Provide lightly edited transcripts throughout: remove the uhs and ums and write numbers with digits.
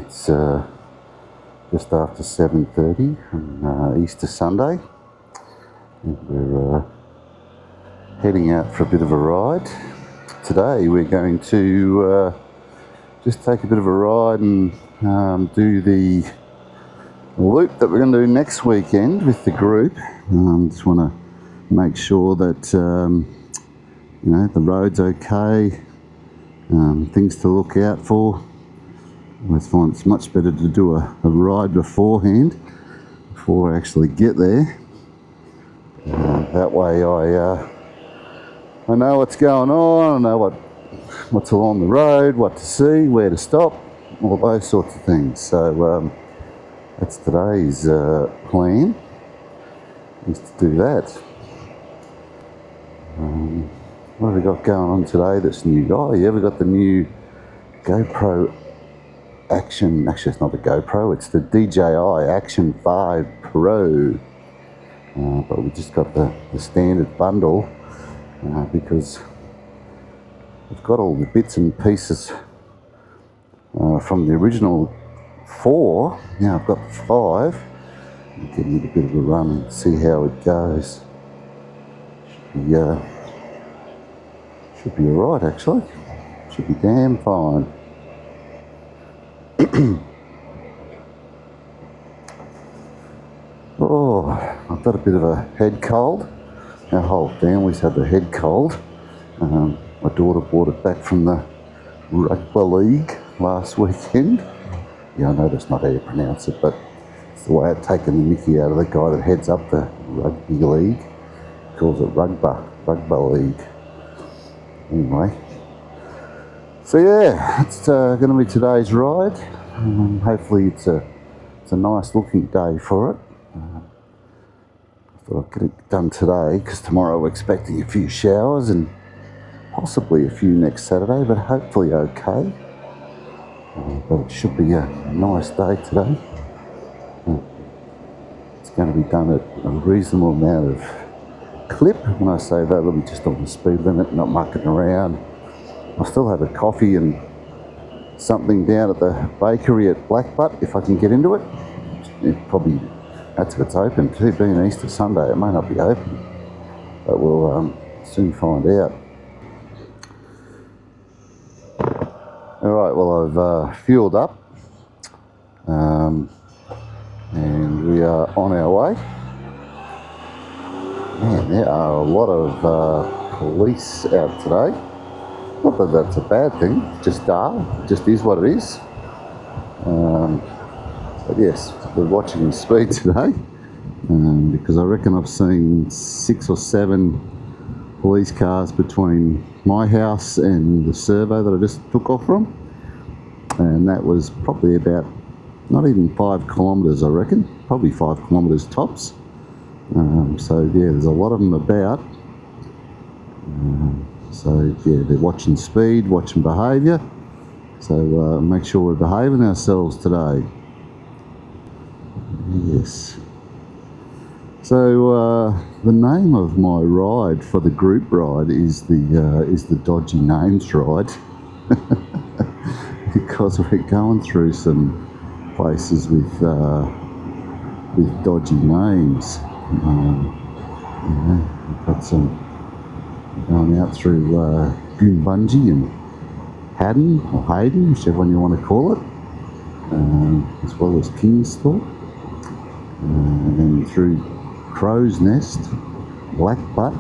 It's just after 7:30 on Easter Sunday, and we're heading out for a bit of a ride. Today we're going to just take a bit of a ride and do the loop that we're going to do next weekend with the group. Just want to make sure that the road's okay, things to look out for. I always find it's much better to do a ride beforehand before I actually get there. That way I know what's going on, I know what's along the road, what to see, where to stop, all those sorts of things. So that's today's plan, is to do that. What have we got going on today that's new? Oh yeah, we got the new GoPro Action, actually it's not the GoPro, it's the DJI Action 5 Pro. But we just got the standard bundle because we've got all the bits and pieces from the original 4. Now I've got 5. I'm getting a bit of a run and see how it goes. Should be alright actually. Should be damn fine. Oh, I've got a bit of a head cold. Our whole family's had the head cold. My daughter brought it back from the Rugby League last weekend. Yeah, I know that's not how you pronounce it, but it's the way I've taken the mickey out of the guy that heads up the Rugby League. He calls it Rugby League. Anyway. So yeah, it's going to be today's ride. Hopefully it's a nice looking day for it. I thought I'd get it done today because tomorrow we're expecting a few showers and possibly a few next Saturday, but hopefully okay. But it should be a nice day today. It's going to be done at a reasonable amount of clip. When I say that, it'll be just on the speed limit, not mucking around. I'll still have a coffee and something down at the bakery at Blackbutt if I can get into it. Probably, that's if it's open too. Being Easter Sunday, it may not be open, but we'll soon find out. Alright, well I've fueled up and we are on our way. Man, there are a lot of police out today. Not that that's a bad thing, just is what it is. But yes, we're watching the speed today because I reckon I've seen 6 or 7 police cars between my house and the servo that I just took off from, and that was probably about not even 5 kilometres, I reckon, probably 5 kilometres tops. So yeah, there's a lot of them about. So yeah, they're watching speed, watching behaviour. So make sure we're behaving ourselves today. Yes. So the name of my ride for the group ride is the Dodgy Names Ride, because we're going through some places with dodgy names. We've got some going out through Grooming and Haden, or Haden, whichever one you want to call it, as well as Kingsthorpe, and then through Crow's Nest, Blackbutt,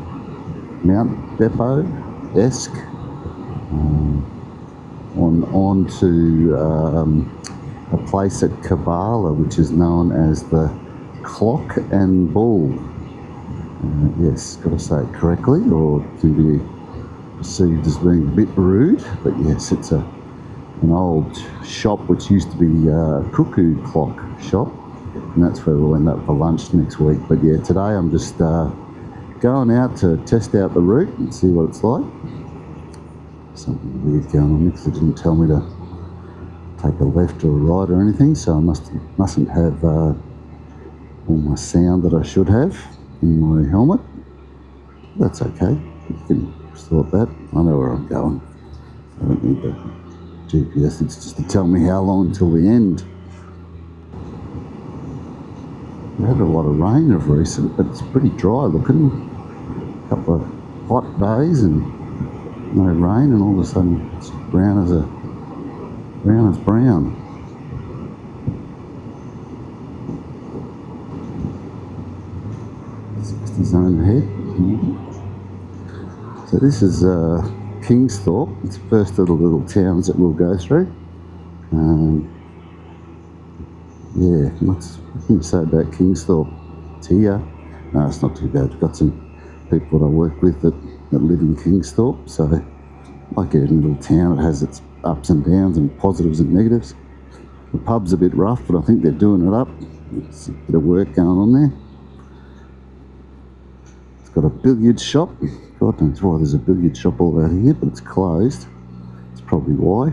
Mount Beppo, on to a place at Kabbalah which is known as the Clock and Bull. Yes, got to say it correctly, or it can be perceived as being a bit rude, but yes, it's an old shop which used to be a cuckoo clock shop, and that's where we'll end up for lunch next week. But yeah, today I'm just going out to test out the route and see what it's like. Something weird going on because it didn't tell me to take a left or a right or anything, so I mustn't have all my sound that I should have in my helmet. That's okay, you can sort that. I know where I'm going. I don't need to GPS, it's just to tell me how long until the end. We had a lot of rain of recent, but it's pretty dry looking. A couple of hot days and no rain, and all of a sudden it's brown as brown. His own head. So this is Kingsthorpe. It's the first little towns that we'll go through. Yeah, what's you say about Kingsthorpe? It's here. No, it's not too bad. I've got some people that I work with that live in Kingsthorpe, so like a little town, it has its ups and downs and positives and negatives. The pub's a bit rough, but I think they're doing it up. There's a bit of work going on there. Got a billiard shop. God knows why there's a billiard shop all out here, but it's closed. That's probably why.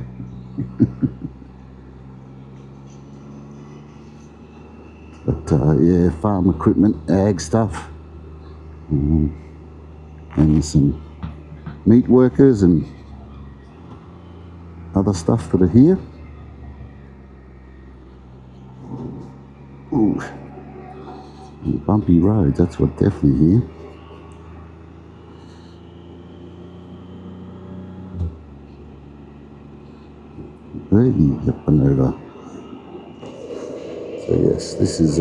But yeah, farm equipment, ag stuff, and some meat workers and other stuff that are here. Ooh, bumpy roads, that's what definitely here. Up and over. So yes, this is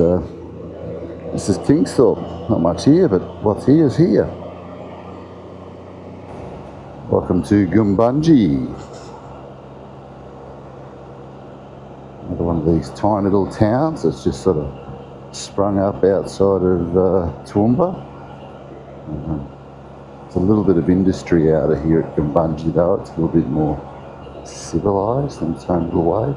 Kingsthorpe. Not much here, but what's here is here. Welcome to Goombungie. Another one of these tiny little towns that's just sort of sprung up outside of Toowoomba. There's a little bit of industry out of here at Goombungie though. It's a little bit more civilised in its own little way.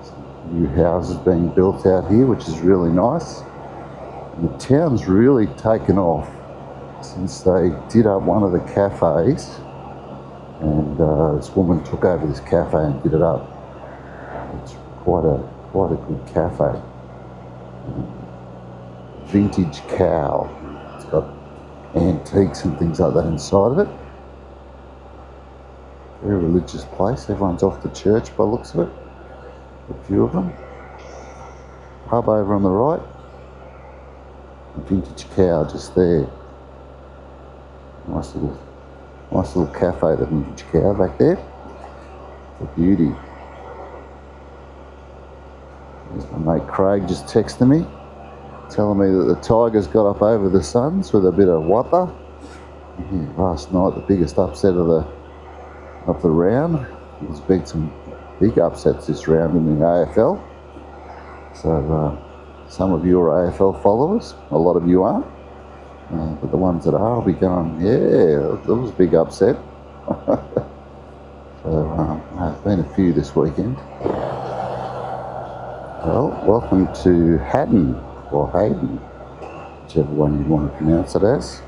Some new houses being built out here, which is really nice. And the town's really taken off since they did up one of the cafes, and this woman took over this cafe and did it up. It's quite a good cafe. Vintage cow. It's got antiques and things like that inside of it. Very religious place. Everyone's off to church by the looks of it. A few of them. Pub over on the right. A vintage cow just there. Nice little cafe, the vintage cow back there. It's a beauty. There's my mate Craig just texting me, telling me that the Tigers got up over the Suns with a bit of whopper. Yeah, last night the biggest upset of the round. There's been some big upsets this round in the AFL. So some of you are AFL followers, a lot of you aren't. But the ones that are will be going, yeah, that was a big upset. So there's been a few this weekend. Well, welcome to Haden, or Haden, whichever one you want to pronounce it as.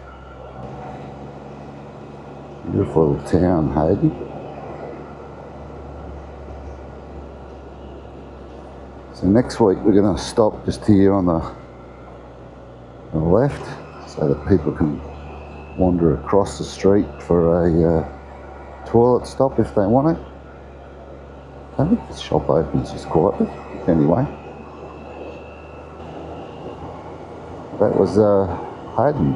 Beautiful little town, Haden. So next week we're going to stop just here on the left, so that people can wander across the street for a toilet stop if they want it. I think the shop opens just quietly. Anyway, that was Haden,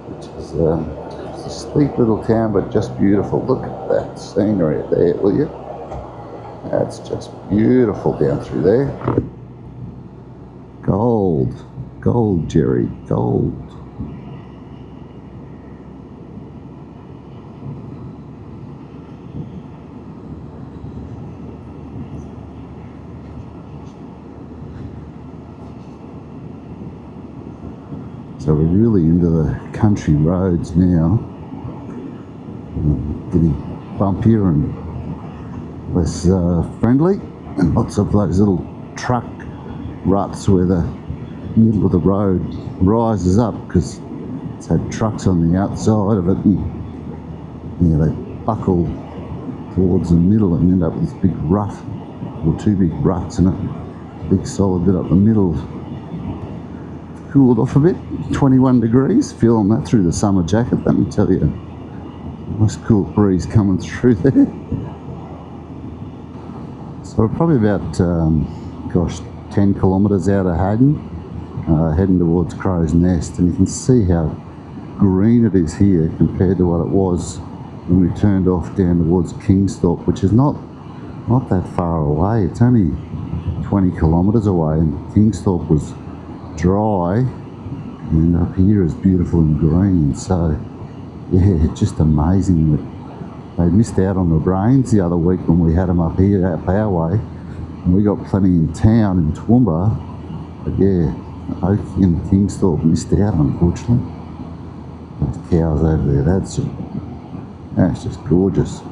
which is it's a sleek little town, but just beautiful. Look at that scenery there, will you? That's just beautiful down through there. Gold, Jerry, gold. So we're really into the country roads now. Getting bumpier and less friendly, and lots of those little truck ruts where the middle of the road rises up because it's had trucks on the outside of it, and yeah, they buckle towards the middle and end up with this big rut, or two big ruts and a big solid bit up the middle. Cooled off a bit, 21 degrees, feeling that through the summer jacket, let me tell you. Nice cool breeze coming through there. So we're probably about, 10 kilometres out of Haden, heading towards Crow's Nest, and you can see how green it is here compared to what it was when we turned off down towards Kingsthorpe, which is not that far away. It's only 20 kilometres away, and Kingsthorpe was dry, and up here is beautiful and green. So yeah, it's just amazing that they missed out on the rains the other week when we had them up here out our way, and we got plenty in town in Toowoomba, but yeah, Oakie and Kingsthorpe missed out, unfortunately. Those cows over there, that's just gorgeous.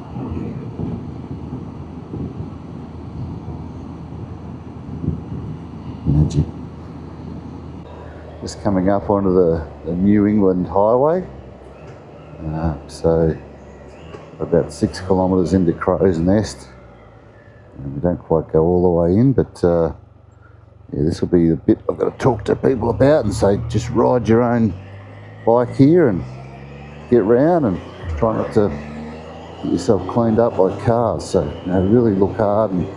Magic. Just coming up onto the New England Highway, so about 6 kilometres into Crow's Nest, and we don't quite go all the way in, but yeah, this will be the bit I've got to talk to people about and say just ride your own bike here and get round, and try not to get yourself cleaned up by cars. So really look hard and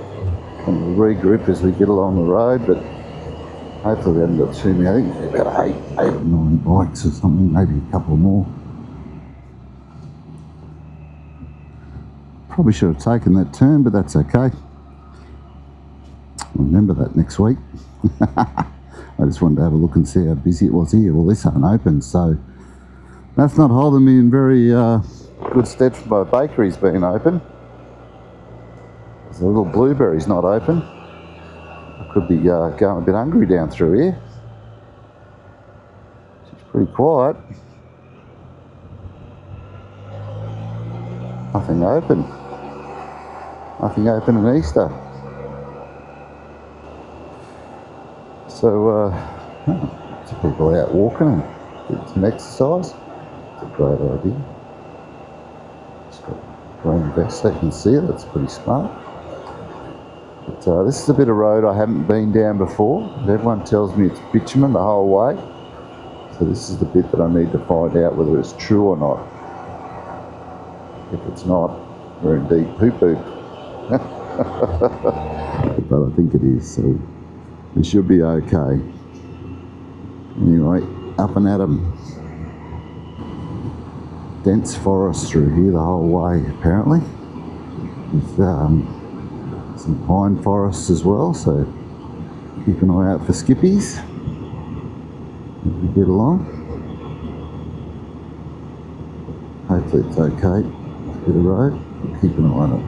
regrip as we get along the road, but hopefully we haven't got too many. I think about eight or 9 bikes or something, maybe a couple more. Probably should have taken that turn, but that's okay. I'll remember that next week. I just wanted to have a look and see how busy it was here. Well, this ain't open, so that's not holding me in very good stead for my bakeries being open. The little blueberry's not open. I could be going a bit hungry down through here. It's pretty quiet. Nothing open. Nothing open in Easter. So, people out walking and getting some exercise. It's a great idea. It's got a green vest so you can see it. It's pretty smart. But this is a bit of road I haven't been down before. Everyone tells me it's bitumen the whole way. So this is the bit that I need to find out whether it's true or not. If it's not, we're in deep poo-poo. But I think it is, so it should be okay. Anyway, up and at 'em. Dense forest through here the whole way, apparently. With some pine forests as well, so keep an eye out for skippies as we get along. Hopefully it's okay. Bit of road, keep an eye on it.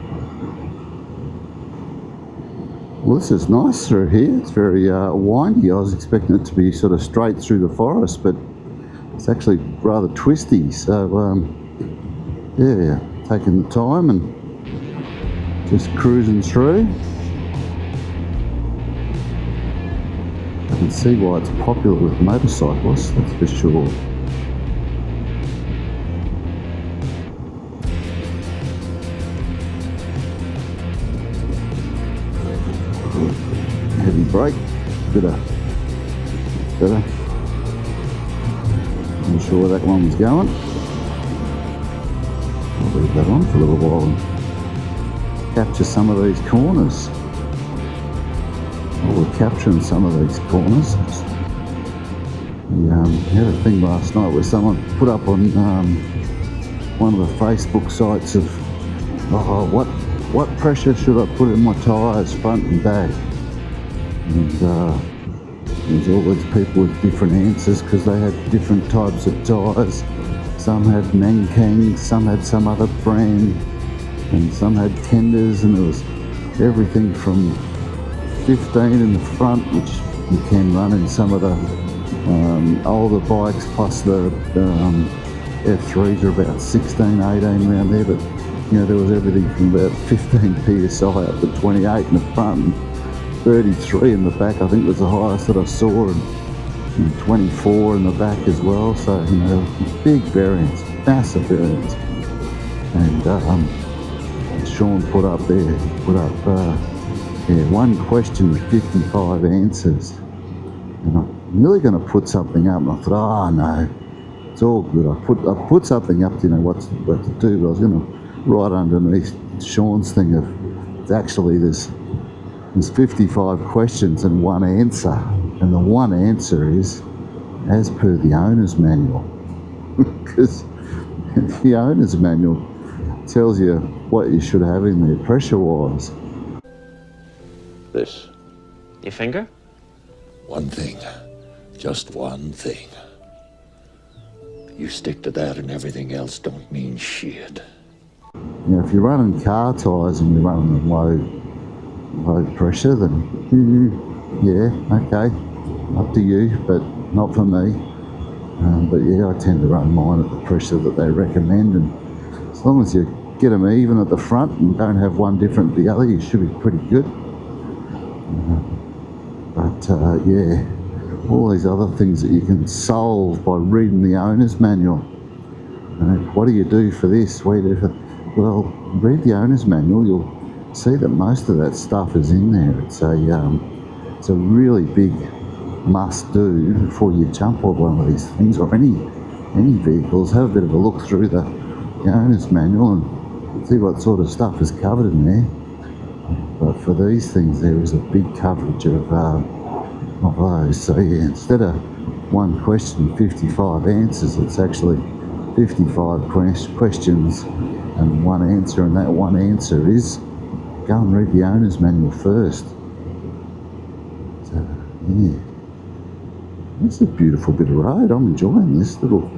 Well, this is nice through here. It's very windy. I was expecting it to be sort of straight through the forest, but it's actually rather twisty. So, yeah, taking the time and just cruising through. I can see why it's popular with motorcyclists, that's for sure. Heavy brake, better. Not sure where that one was going. I'll leave that on for a little while and capture some of these corners. We're capturing some of these corners. We had a thing last night where someone put up on one of the Facebook sites of, what pressure should I put in my tyres front and back? And there's always people with different answers because they had different types of tyres. Some had Nankang, some had some other brand, and some had tenders, and there was everything from 15 in the front, which you can run in some of the older bikes, plus the F3s are about 16, 18 around there, but you know, there was everything from about 15 PSI up to 28 in the front and 33 in the back, I think was the highest that I saw, and 24 in the back as well. So, you know, big variance, massive variance. And Sean put up one question with 55 answers. And I'm really going to put something up, and I thought, oh no, it's all good. I put something up, you know, what to do, but I was going to write underneath Sean's thing of actually there's 55 questions and one answer, and the one answer is as per the owner's manual, because the owner's manual tells you what you should have in there pressure-wise. This. Your finger? One thing. Just one thing. You stick to that and everything else don't mean shit. You know, if you're running car tyres and you're running them low pressure, then yeah, okay, up to you, but not for me. But yeah, I tend to run mine at the pressure that they recommend, and as long as you get them even at the front and don't have one different to the other, you should be pretty good. Yeah, all these other things that you can solve by reading the owner's manual. What do you do for this? What do you do for... Well, read the owner's manual, you'll see that most of that stuff is in there. It's a really big must-do before you jump on one of these things, or any vehicles. Have a bit of a look through the owner's manual and see what sort of stuff is covered in there. But for these things, there is a big coverage of those. So yeah, instead of one question, 55 answers, it's actually 55 questions and one answer, and that one answer is go and read the owner's manual first. So yeah, this is a beautiful bit of road. I'm enjoying this little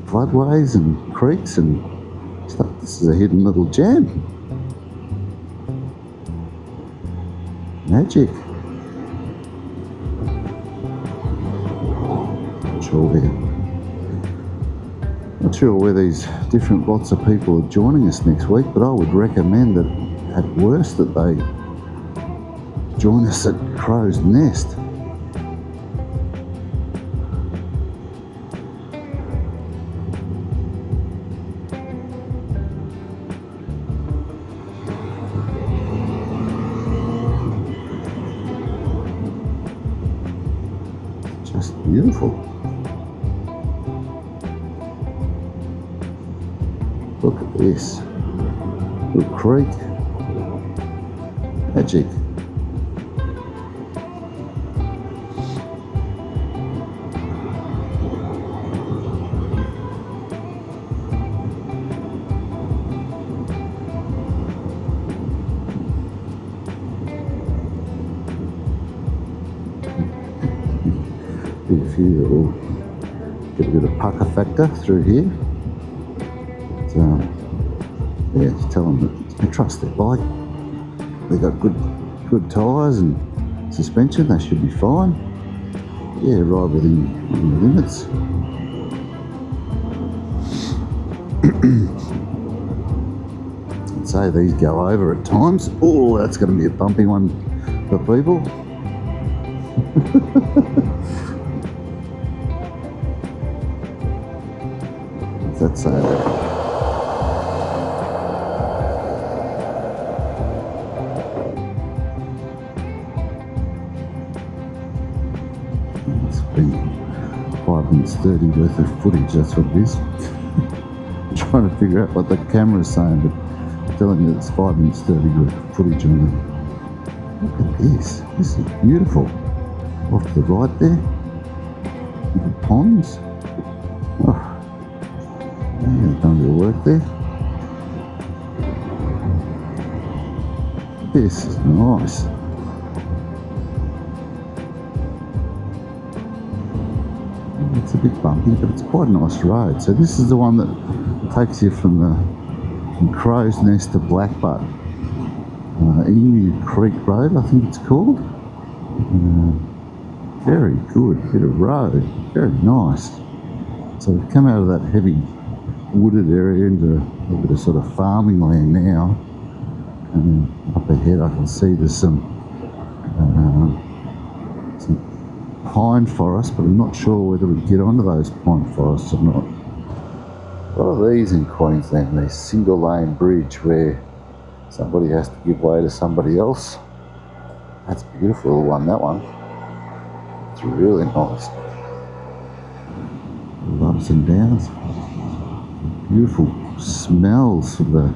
floodways and creeks and stuff. This is a hidden little gem. Magic. Not sure where these different lots of people are joining us next week, but I would recommend that at worst that they join us at Crow's Nest. Just beautiful. Look at this. Little creek. Magic. If you get a bit of pucker factor through here. Yeah, tell them that they trust their bike. They've got good tyres and suspension, they should be fine. Yeah, right within the limits. I'd say these go over at times. Oh, that's going to be a bumpy one for people. That's it's been 5 minutes 30 worth of footage, that's what it is. I'm trying to figure out what the camera's saying, but I'm telling you it's 5 minutes 30 worth of footage on it. Look at this. This is beautiful. Off to the right there. Little ponds. Oh. Yeah, done a bit of work there. This is nice. It's a bit bumpy, but it's quite a nice road. So this is the one that takes you from Crow's Nest to Blackbutt. Emu Creek Road, I think it's called. Very good bit of road. Very nice. So we've come out of that heavy wooded area into a bit of sort of farming land now, and up ahead I can see there's some pine forest, but I'm not sure whether we get onto those pine forests or not. What are these in Queensland? This single lane bridge where somebody has to give way to somebody else. That's a beautiful one, that one. It's really nice. Love ups and downs. Beautiful smells of the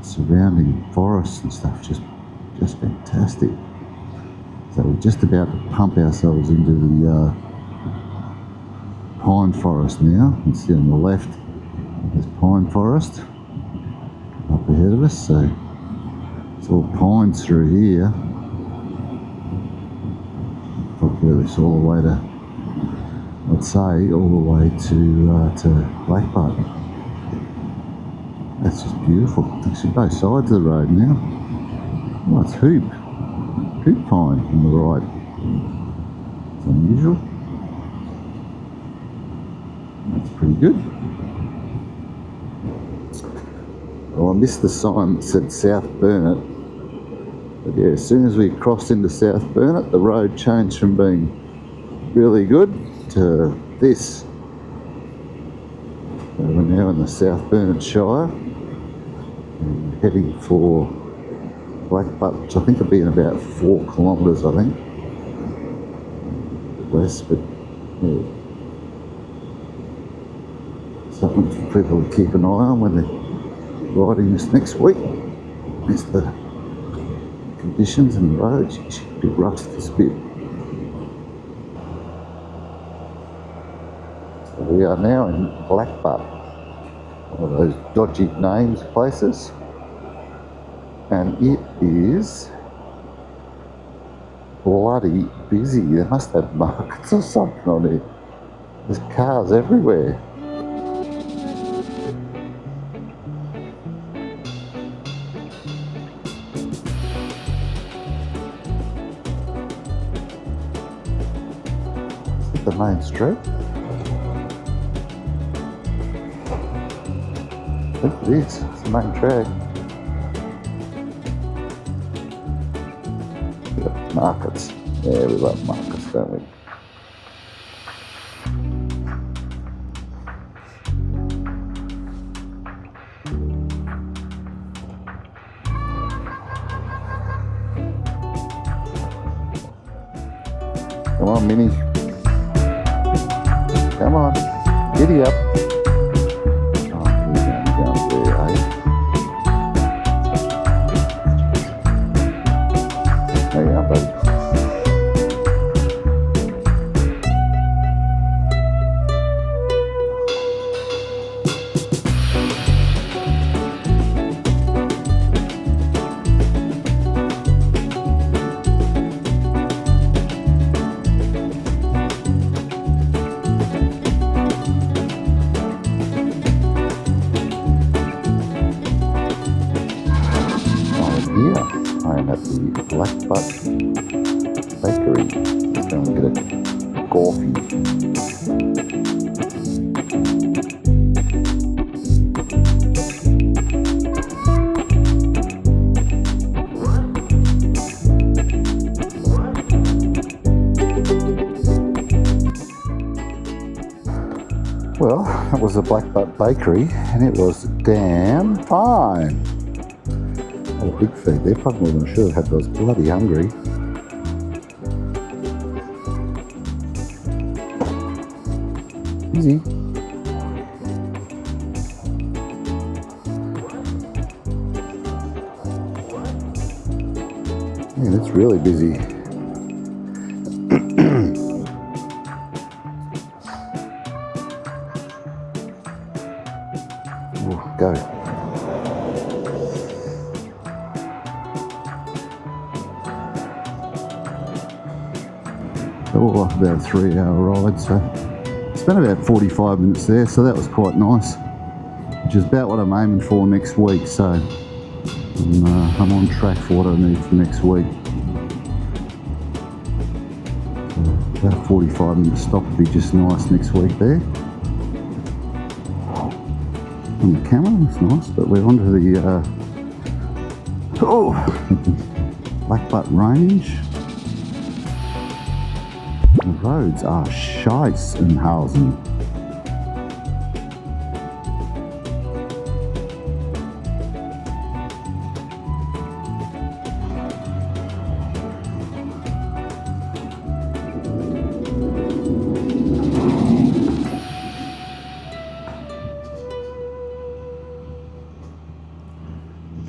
surrounding forests and stuff. Just fantastic. So we're just about to pump ourselves into the pine forest now. You can see on the left there's pine forest up ahead of us. So it's all pines through here. Probably this all the way to, I'd say, all the way to Blackbutt. That's just beautiful. Actually, both sides of the road now. Oh, it's hoop pine on the right. It's unusual. That's pretty good. Well, I missed the sign that said South Burnett. But yeah, as soon as we crossed into South Burnett, the road changed from being really good to this. So we're now in the South Burnett Shire and heading for Blackbutt, which I think will be in about 4 kilometres, I think. Less, but yeah. Something for people to keep an eye on when they're riding this next week. Is the conditions and the roads. It's a bit rough this bit. So we are now in Blackbutt, one of those dodgy names places. And it is bloody busy. They must have markets or something on it. There's cars everywhere. Is it the main street? I think it is. It's the main track. Markets. Yeah, we love markets, don't we? Come on, Minnie. Come on. Giddy up. Oh, we're going down there, eh? There you are, buddy. I am at the Blackbutt Bakery. Just going to get a coffee. Well, that was the Blackbutt Bakery, and it was damn fine. Had a big feed there, probably more than I should have had. I was bloody hungry. Easy. Man, it's really busy. Oh, go. Oh, about a 3-hour ride, so spent about 45 minutes there, so that was quite nice, which is about what I'm aiming for next week. So I'm on track for what I need for next week. So about a 45-minute stop would be just nice next week there. On the camera, that's nice, but we're onto the Blackbutt Range. The roads are Scheissenhausen.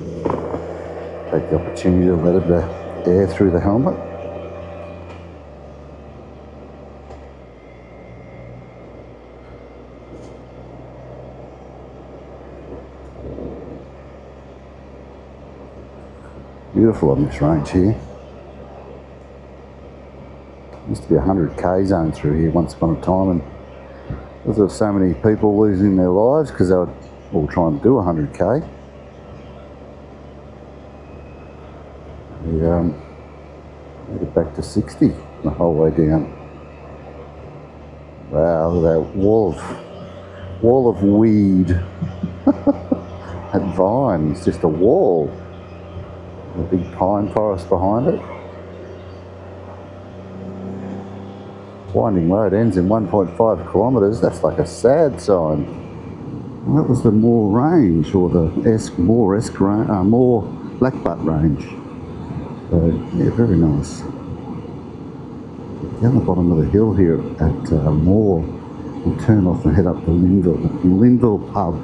Take the opportunity to let a bit of air through the helmet. Beautiful on this range here. Used to be a 100k zone through here once upon a time, and because there were so many people losing their lives because they were all trying to do 100k. Made it back to 60 the whole way down. Wow, look at that wall of weed. That vine is just a wall. A big pine forest behind it. Winding road ends in 1.5 kilometres. That's like a sad sign. And that was the Moor range, or the Moor Blackbutt range. So yeah, very nice. Down the bottom of the hill here at Moor, we'll turn off and head up to Linville. Linville pub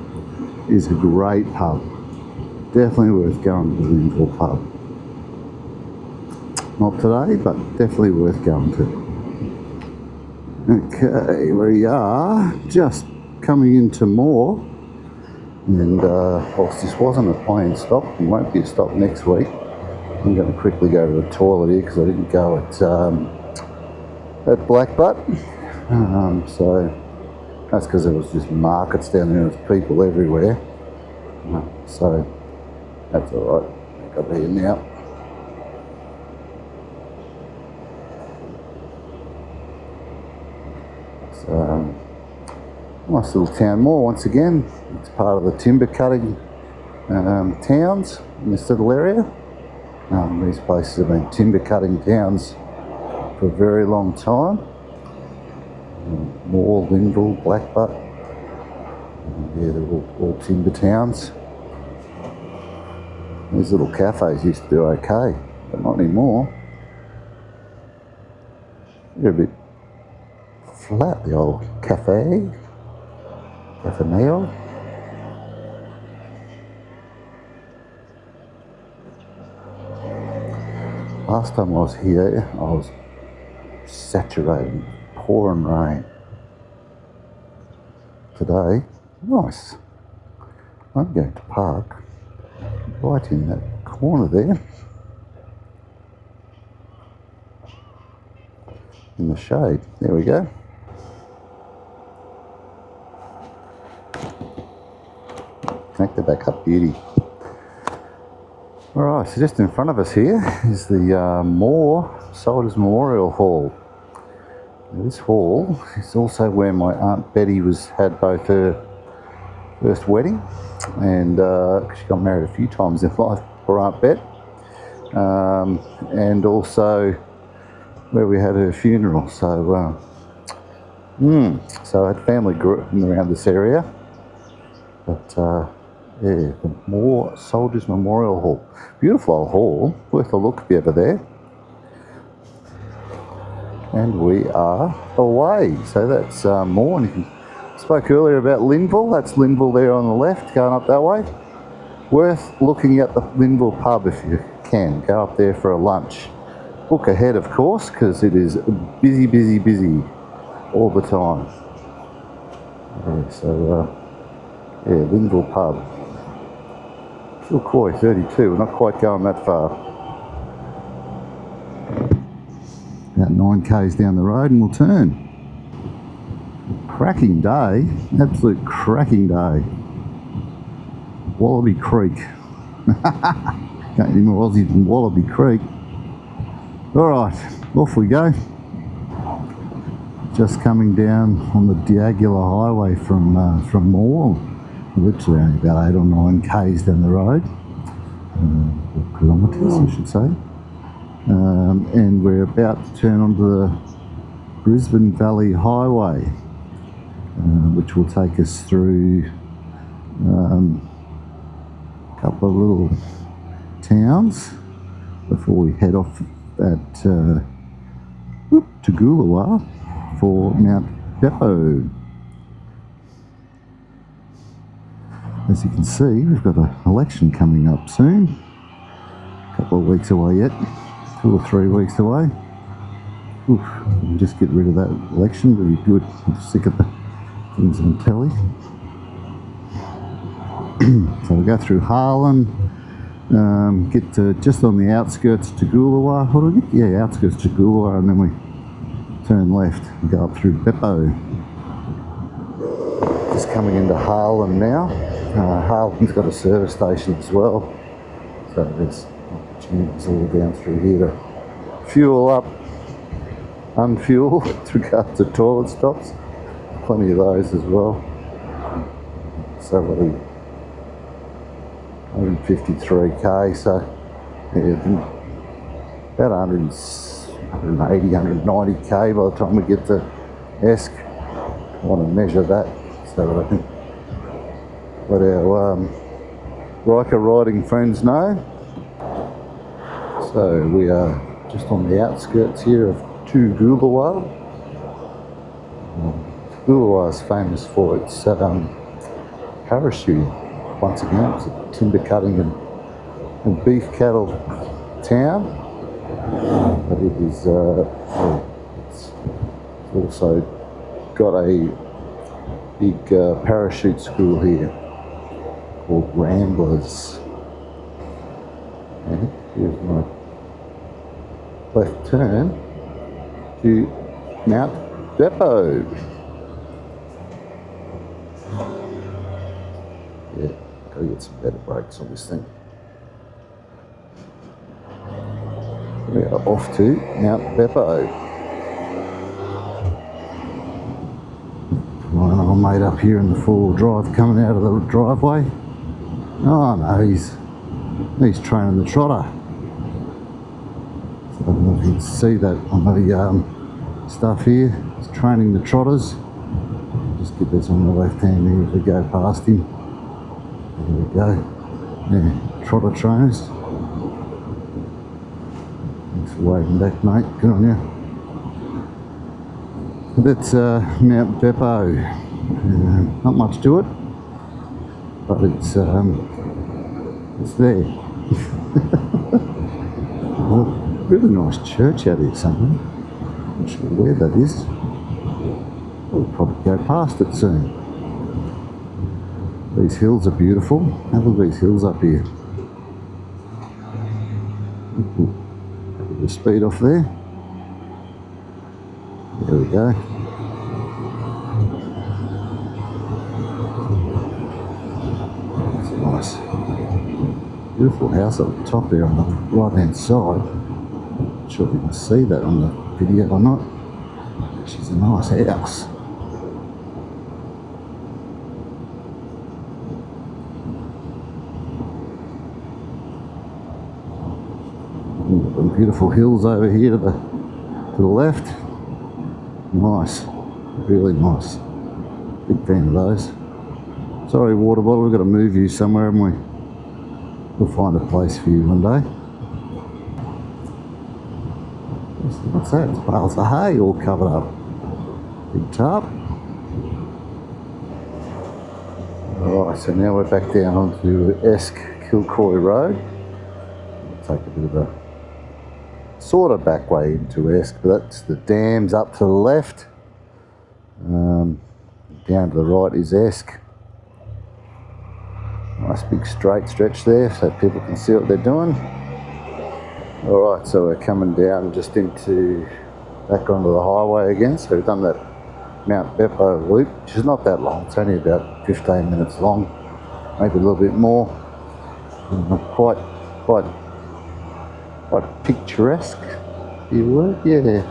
is a great pub. Definitely worth going to the Linville pub. Not today, but definitely worth going to. Okay, we are just coming into Moor, and whilst this wasn't a planned stop, it won't be a stop next week. I'm going to quickly go to the toilet here because I didn't go at Blackbutt. So that's because there was just markets down there, there's people everywhere. So that's alright, back up here now. So, nice little town Moor once again. It's part of the timber cutting towns in this little area. These places have been timber cutting towns for a very long time. Moor, Linville, Blackbutt. Yeah, they're all timber towns. These little cafes used to do okay, but not anymore. They're a bit flat, the old cafe. Cafeneo. Last time I was here, I was saturated, pouring rain. Today, nice. I'm going to park right in that corner there, in the shade. There we go. Connect it back up, beauty. Alright, so just in front of us here is the Moor Soldiers Memorial Hall. Now, this hall is also where my Aunt Betty had both her first wedding, and she got married a few times in life for Aunt Bet, and also where we had her funeral. So, so I had family grew up around this area, but yeah, the Moor Soldiers Memorial Hall. Beautiful old hall, worth a look if you're ever there. And we are away. So that's Moor. And I spoke earlier about Linville. That's Linville there on the left, going up that way. Worth looking at the Linville pub if you can. Go up there for a lunch. Book ahead, of course, because it is busy, busy, busy all the time. Yeah, so, yeah, Linville pub. Kilcoy 32, we're not quite going that far. About 9k's down the road and we'll turn. Cracking day, absolute cracking day. Wallaby Creek. Can't any more Aussie than Wallaby Creek. Alright, off we go. Just coming down on the Diagular Highway from Moor. Literally only about 8 or 9k's down the road, or kilometres I should say, and we're about to turn onto the Brisbane Valley Highway, which will take us through a couple of little towns before we head off at Toowoomba for Mount Beppo. As you can see, we've got an election coming up soon. A couple of weeks away yet, 2 or 3 weeks away. Oof, we'll just get rid of that election, would be good. I'm sick of the things on telly. So we'll go through Harlan, get to just on the outskirts to Goolawah. What do we get? Yeah, outskirts to Goolawah, and then we turn left and go up through Beppo. Just coming into Harlan now. Harlan's got a service station as well, so there's opportunities all down through here to fuel up, unfuel with regard to toilet stops. Plenty of those as well. So 153k, so yeah, about 180, 190k by the time we get to Esk. I want to measure that so that I can let our Ryker riding friends know. So we are just on the outskirts here of Toowoomba. Goolawah is famous for its parachuting. Once again, it's a timber cutting and beef cattle town, but it is it's also got a big parachute school here called Ramblers. And here's my left turn to Mount Beppo. Yeah, gotta get some better brakes on this thing. We are off to Mount Beppo. My old mate up here in the 4-wheel drive coming out of the driveway. Oh no, he's training the trotter. So I don't know if you can see that on the stuff here. He's training the trotters. Just get this on the left hand here as we go past him. There we go. Yeah, trotter trainers. Thanks for waving back, mate. Good on you. That's Mount Beppo. Not much to it, but it's there. Well, really nice church out here somewhere. Not sure where that is. We'll probably go past it soon. These hills are beautiful. Have a look at these hills up here. Take a bit of speed off there. There we go. That's a nice, beautiful house up the top there on the right hand side. Not sure if you can see that on the video or not. She's a nice house. Some beautiful hills over here to the left. Nice, really nice. Big fan of those. Sorry, water bottle, we've got to move you somewhere, haven't we? We'll find a place for you one day. What's that? It's bales of hay all covered up. Big tarp. Alright, so now we're back down onto Esk Kilcoy Road. We'll take a bit of a sort of back way into Esk, but that's the dams up to the left. Down to the right is Esk. Nice big straight stretch there so people can see what they're doing. Alright, so we're coming down just into back onto the highway again. So we've done that Mount Beppo loop, which is not that long. It's only about 15 minutes long, maybe a little bit more. Quite picturesque, you would, yeah.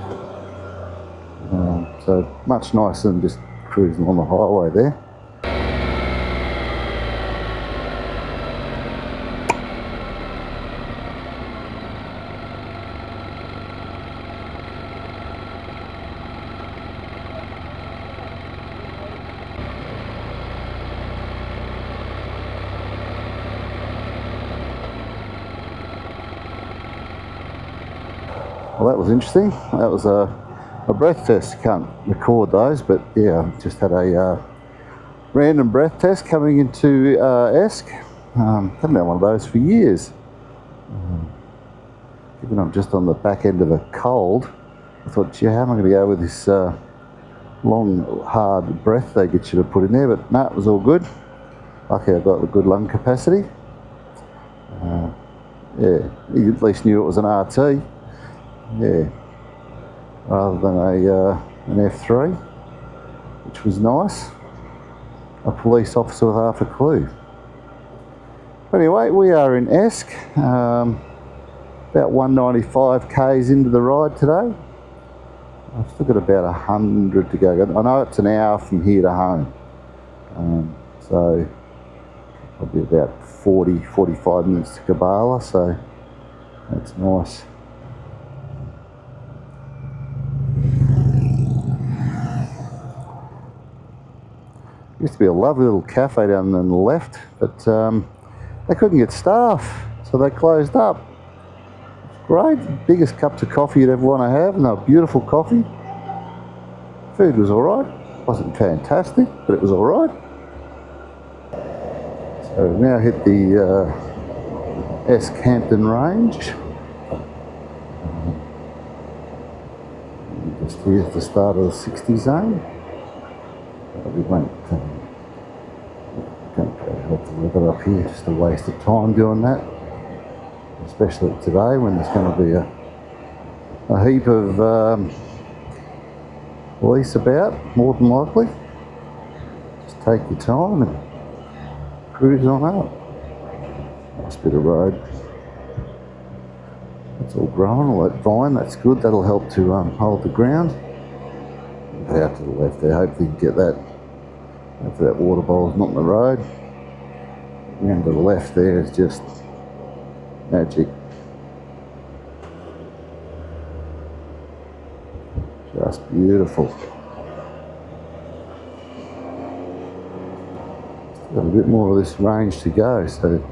So much nicer than just cruising on the highway there. Well, that was interesting. That was a breath test. Can't record those, but yeah, just had a random breath test coming into Esk. Haven't done one of those for years. Given I'm just on the back end of a cold, I thought, gee, how am I going to go with this long, hard breath they get you to put in there? But no, it was all good. Lucky I got the good lung capacity. Yeah, you at least knew it was an RT. Yeah, rather than an F3, which was nice. A police officer with half a clue. But anyway, we are in Esk, about 195 k's into the ride today. I've still got about 100 to go. I know it's an hour from here to home, so probably about 45 minutes to Kabbalah, so that's nice. Used to be a lovely little cafe down on the left, but they couldn't get staff, so they closed up. Great, biggest cups of coffee you'd ever want to have, and they were beautiful coffee. Food was alright, wasn't fantastic, but it was alright. So we've now hit the Hampton range. Just here at the start of the 60 zone. We won't help the weather up here, just a waste of time doing that. Especially today when there's going to be a heap of police about, more than likely. Just take your time and cruise on up. Nice bit of road. It's all growing, all that vine, that's good, that'll help to hold the ground. Out to the left there, hopefully you can get that. Hopefully that water bowl's not in the road. Round to the left there is just magic. Just beautiful. Still got a bit more of this range to go, so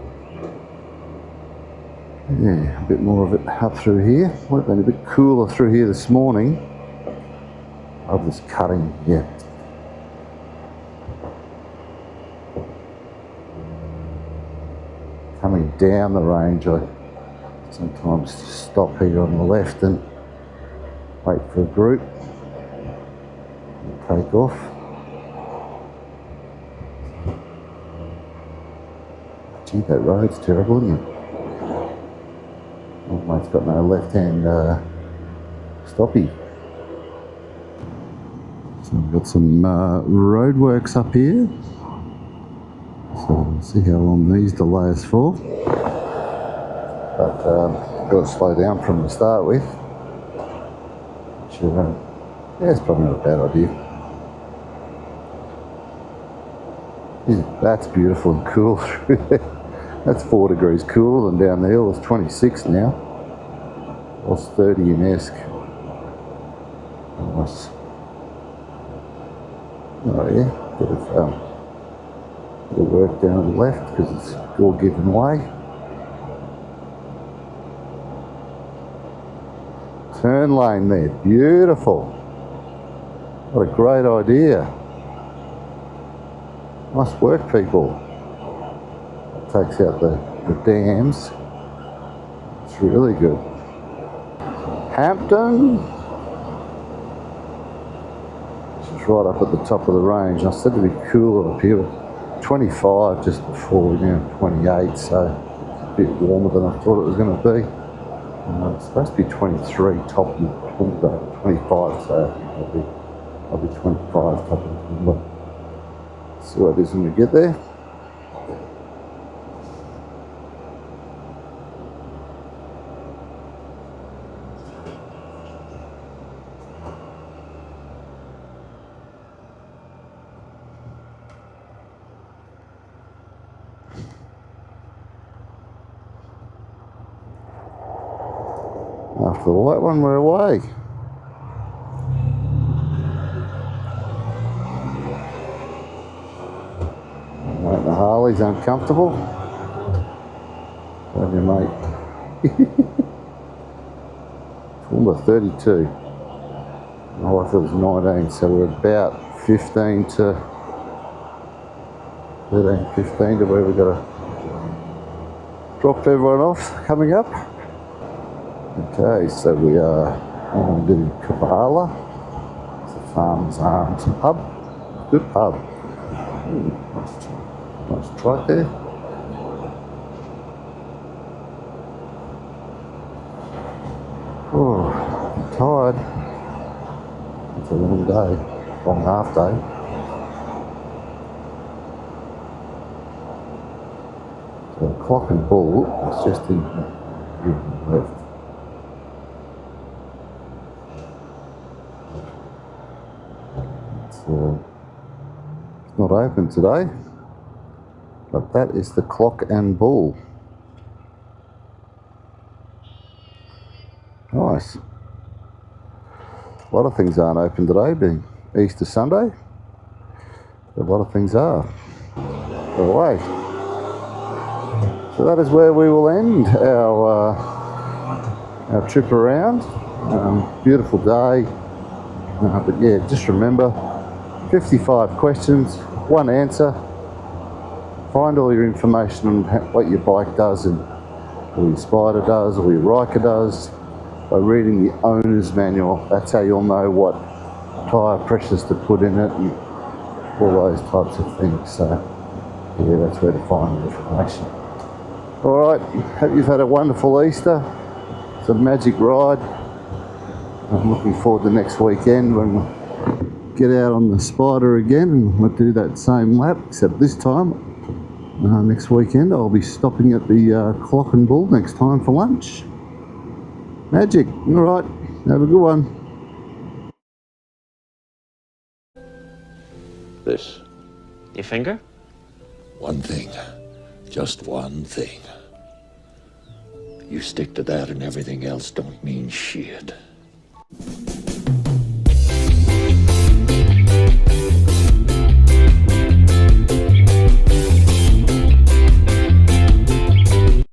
yeah, a bit more of it up through here. Would have been a bit cooler through here this morning. Of this cutting, yeah. Coming down the range, I sometimes stop here on the left and wait for a group and take off. Gee, that road's terrible, isn't it? Oh, it's got no left-hand stoppy. So we've got some roadworks up here. So we'll see how long these delays for. But got to slow down from the start with. Which, yeah, it's probably not a bad idea. Yeah, that's beautiful and cool through there. That's 4 degrees cooler than down the hill. It's 26 now. It was 30 in Esk. Nice. Oh yeah, bit of work down to the left because it's all given way. Turn lane there, beautiful. What a great idea. Nice work, people. It takes out the dams. It's really good. Hampton. Right up at the top of the range. I said it'd be cooler up here. 25 just before, 28, so a bit warmer than I thought it was going to be. It's supposed to be 23 top of Toowoomba, 25, so I'll be 25 top of Toowoomba. See what it is when we get there. After the light one, we're away. Mate, the Harley's uncomfortable. Love you, mate. Toowoomba 32. My wife was 19, so we're about 15 to 13:15 to where we've got to drop everyone off coming up. Okay, so we are going to do Kabbalah. It's the Farmers Arms pub. Good pub. Nice try there. Oh, I'm tired. It's a long day, long half day. So the Clock and Bull is just in left. It's not open today, but that is the Clock and Bull. Nice. A lot of things aren't open today, being Easter Sunday. A lot of things are. Away. So that is where we will end our trip around. Beautiful day. But yeah, just remember, 55 questions, one answer. Find all your information on what your bike does and what your Spyder does or your Ryker does by reading the owner's manual. That's how you'll know what tyre pressures to put in it and all those types of things. So yeah, that's where to find the information. Alright, hope you've had a wonderful Easter. It's a magic ride. I'm looking forward to next weekend when we get out on the Spyder again and we'll do that same lap, except this time, next weekend, I'll be stopping at the Clock and Bull next time for lunch. Magic. Alright, have a good one. This. Your finger? One thing. Just one thing. You stick to that and everything else don't mean shit.